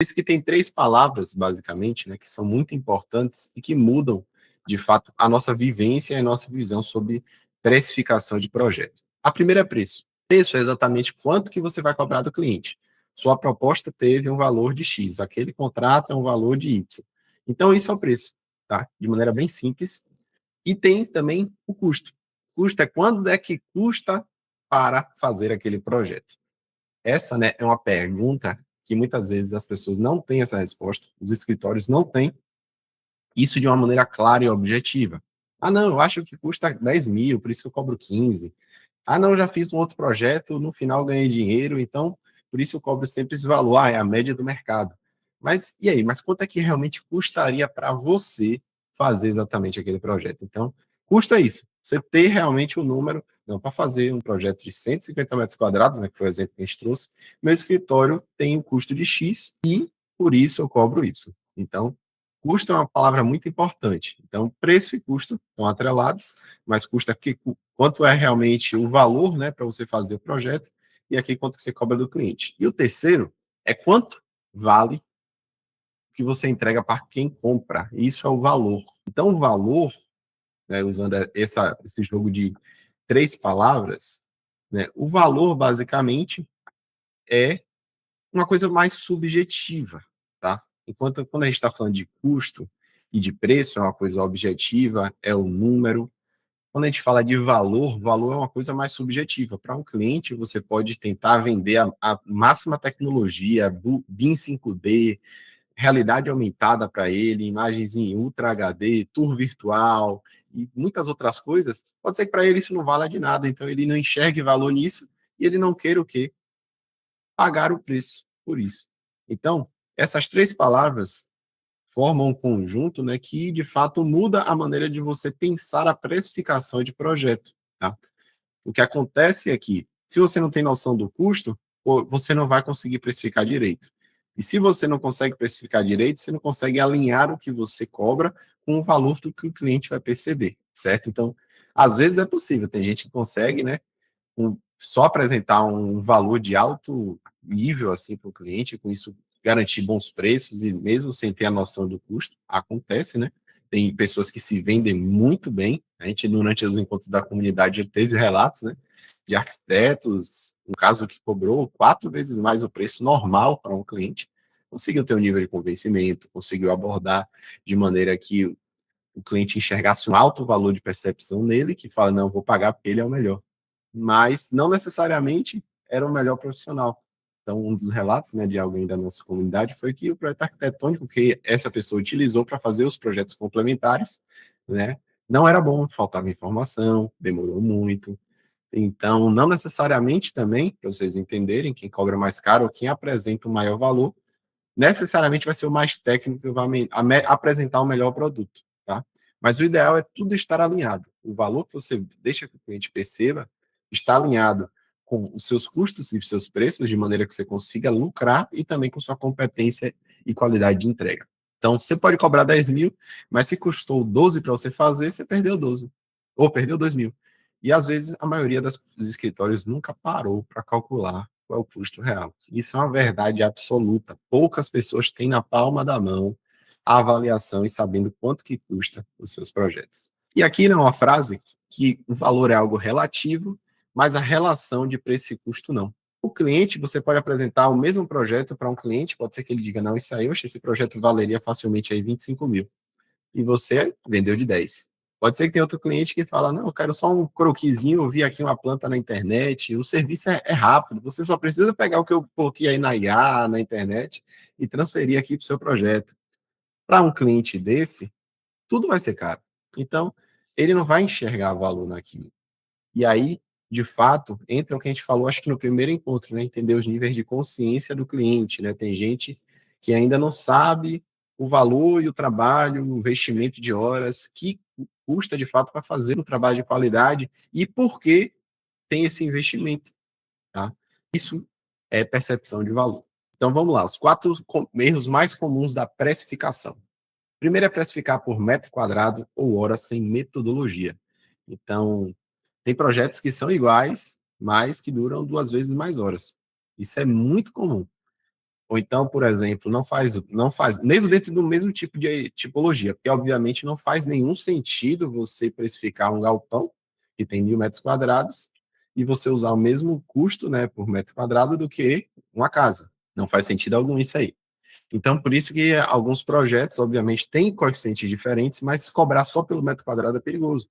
isso que tem 3 palavras, basicamente, né, que são muito importantes e que mudam, de fato, a nossa vivência e a nossa visão sobre precificação de projeto. A primeira é preço. Preço é exatamente quanto que você vai cobrar do cliente. Sua proposta teve um valor de X, aquele contrato é um valor de Y. Então, isso é o preço, tá? De maneira bem simples. E tem também o custo. Custo é quando é que custa para fazer aquele projeto. Essa, né, é uma pergunta que muitas vezes as pessoas não têm essa resposta, os escritórios não têm isso de uma maneira clara e objetiva. Ah, não, eu acho que custa 10 mil, por isso que eu cobro 15. Ah, não, já fiz um outro projeto, no final ganhei dinheiro, então por isso eu cobro sempre esse valor, é a média do mercado. Mas e aí? Mas quanto é que realmente custaria para você fazer exatamente aquele projeto? Então, custa isso. Você ter realmente o número, não, para fazer um projeto de 150 metros quadrados, né, que foi o exemplo que a gente trouxe, meu escritório tem um custo de X e por isso eu cobro Y. Então, custo é uma palavra muito importante. Então, preço e custo estão atrelados, mas custo é quanto é realmente o valor, né, para você fazer o projeto, e aqui quanto que você cobra do cliente. E o terceiro é quanto vale que você entrega para quem compra. Isso é o valor. Então, o valor, né, usando esse jogo de 3 palavras, né, o valor, basicamente, é uma coisa mais subjetiva, tá? Enquanto quando a gente está falando de custo e de preço, é uma coisa objetiva, é o número. Quando a gente fala de valor, valor é uma coisa mais subjetiva. Para um cliente, você pode tentar vender a máxima tecnologia, BIM 5D, realidade aumentada para ele, imagens em Ultra HD, tour virtual e muitas outras coisas. Pode ser que para ele isso não valha de nada, então ele não enxergue valor nisso e ele não queira o quê? Pagar o preço por isso. Então, essas 3 palavras formam um conjunto, né, que de fato muda a maneira de você pensar a precificação de projeto, tá? O que acontece é que, se você não tem noção do custo, você não vai conseguir precificar direito. E se você não consegue precificar direito, você não consegue alinhar o que você cobra com o valor do que o cliente vai perceber, certo? Então, às vezes é possível, tem gente que consegue, né, só apresentar um valor de alto nível assim para o cliente, com isso garantir bons preços e mesmo sem ter a noção do custo, acontece, né? Tem pessoas que se vendem muito bem. A gente, durante os encontros da comunidade, teve relatos, né? De arquitetos, um caso que cobrou 4 vezes mais o preço normal para um cliente, conseguiu ter um nível de convencimento, conseguiu abordar de maneira que o cliente enxergasse um alto valor de percepção nele, que fala, não, vou pagar porque ele é o melhor, mas não necessariamente era o melhor profissional. Então, um dos relatos, né, de alguém da nossa comunidade foi que o projeto arquitetônico que essa pessoa utilizou para fazer os projetos complementares, né, não era bom, faltava informação, demorou muito. Então, não necessariamente também, para vocês entenderem, quem cobra mais caro ou quem apresenta o maior valor, necessariamente vai ser o mais técnico que vai apresentar o melhor produto, tá? Mas o ideal é tudo estar alinhado. O valor que você deixa que o cliente perceba está alinhado com os seus custos e seus preços, de maneira que você consiga lucrar e também com sua competência e qualidade de entrega. Então, você pode cobrar 10 mil, mas se custou 12 para você fazer, você perdeu 12. Ou perdeu 2 mil. E às vezes a maioria dos escritórios nunca parou para calcular qual é o custo real. Isso é uma verdade absoluta. Poucas pessoas têm na palma da mão a avaliação e sabendo quanto que custa os seus projetos. E aqui não é uma frase que o valor é algo relativo, mas a relação de preço e custo não. O cliente, você pode apresentar o mesmo projeto para um cliente, pode ser que ele diga, não, isso aí, esse projeto valeria facilmente aí 25 mil. E você vendeu de 10. Pode ser que tenha outro cliente que fala, não, eu quero só um croquisinho, eu vi aqui uma planta na internet, o serviço é rápido, você só precisa pegar o que eu coloquei aí na IA, na internet, e transferir aqui para o seu projeto. Para um cliente desse, tudo vai ser caro. Então, ele não vai enxergar valor naquilo. E aí, de fato, entra o que a gente falou, acho que no primeiro encontro, né? Entender os níveis de consciência do cliente, né? Tem gente que ainda não sabe o valor e o trabalho, o investimento de horas que custa de fato para fazer um trabalho de qualidade e por que tem esse investimento, tá? Isso é percepção de valor. Então vamos lá, os 4 erros mais comuns da precificação. Primeiro é precificar por metro quadrado ou hora sem metodologia. Então, tem projetos que são iguais, mas que duram 2 vezes mais horas. Isso é muito comum. Ou então, por exemplo, não faz, mesmo dentro do mesmo tipo de tipologia, porque obviamente não faz nenhum sentido você precificar um galpão que tem 1.000 metros quadrados e você usar o mesmo custo, né, por metro quadrado do que uma casa. Não faz sentido algum isso aí. Então, por isso que alguns projetos, obviamente, têm coeficientes diferentes, mas cobrar só pelo metro quadrado é perigoso.